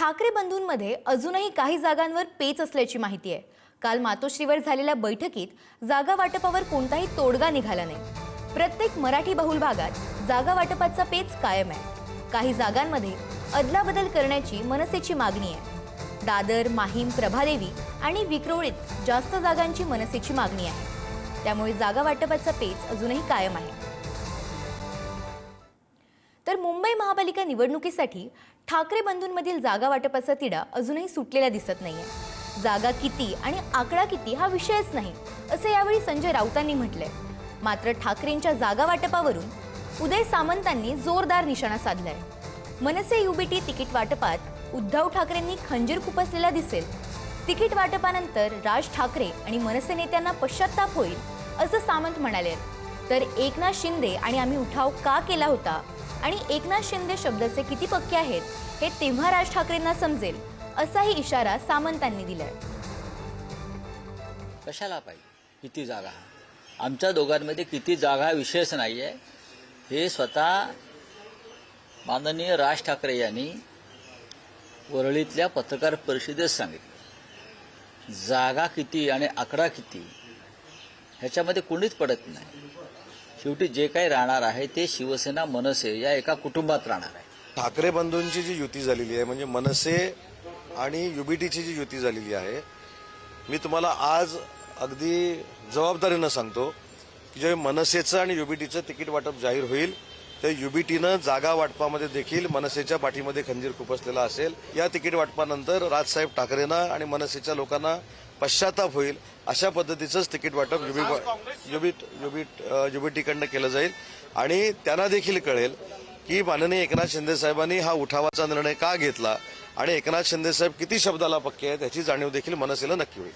ठाकरे बंधूंमध्ये अजूनही काही जागांवर पेच असल्याची माहिती आहे। काल मातोश्रीवर झालेल्या बैठकीत जागा वाटपावर कोणताही तोडगा निघाला नाही। प्रत्येक मराठी बहुल भागात जागा वाटपाचा पेच कायम आहे। काही जागांमध्ये अदलाबदल करण्याची मनसेची मागणी आहे। दादर, माहीम, प्रभादेवी आणि विक्रोळीत जास्त जागांची मनसेची मागणी आहे। त्यामुळे जागा वाटपाचा पेच अजूनही कायम आहे। तर मुंबई महापालिका निवडणुकीसाठी ठाकरे बंधूंमधील जागा वाटपाचा तिढा अजूनही सुटलेला दिसत नाहीये। जागा किती आणि आकडा किती हा विषयच नाही असे यावेळी संजय राऊतांनी म्हटले। मात्र ठाकरेंच्या जागा वाटपावरून उदय सामंतांनी जोरदार निशाणा साधलाय। मनसे युबीटी तिकीट वाटपात उद्धव ठाकरेंनी खंजीर खुपसलेला दिसेल। तिकीट वाटपानंतर राज ठाकरे आणि मनसे नेत्यांना पश्चाताप होईल असं सामंत म्हणाले। तर एकनाथ शिंदे आणि आम्ही उठाव का केला होता आणि एकनाथ शिंदे शब्दाचे किती पक्के आहेत हे तेव्हा राज ठाकरेंना समजेल असाही इशारा सामंतांनी दिलाय। कशाला पाहिजे किती जागा, आमच्या दोघांमध्ये किती जागा विषयच नाहीये। हे स्वतः माननीय राज ठाकरे यांनी वरळीतल्या पत्रकार परिषदेत सांगितलं। जागा किती आणि आकडा किती ह्याच्यामध्ये कोणीच पडत नाही। शेवटी जे काही राहणार आहे ते शिवसेना मनसे या एका कुटुंबात राहणार आहे। ठाकरे बंधूंची जी युती झालेली आहे म्हणजे मनसे आणि युबीटीची जी युती झालेली आहे, मी तुम्हाला आज अगदी जबाबदारीनं सांगतो की जे मनसेचं आणि युबीटीचं तिकीट वाटप जाहीर होईल ते युबीटीनं जागा वाटपामध्ये देखील मनसेच्या पाठीमध्ये खंजीर खुपसलेला असेल। या तिकीट वाटपानंतर राजसाहेब ठाकरेंना आणि मनसेच्या लोकांना पश्चाताप होईल अशा पद्धतीचंच तिकीट वाटप युबीटीकडनं केलं जाईल आणि त्यांना देखील कळेल की माननीय एकनाथ शिंदे साहेबांनी हा उठावाचा निर्णय का घेतला आणि एकनाथ शिंदे साहेब किती शब्दाला पक्के आहेत याची जाणीव देखील मनसेला नक्की होईल।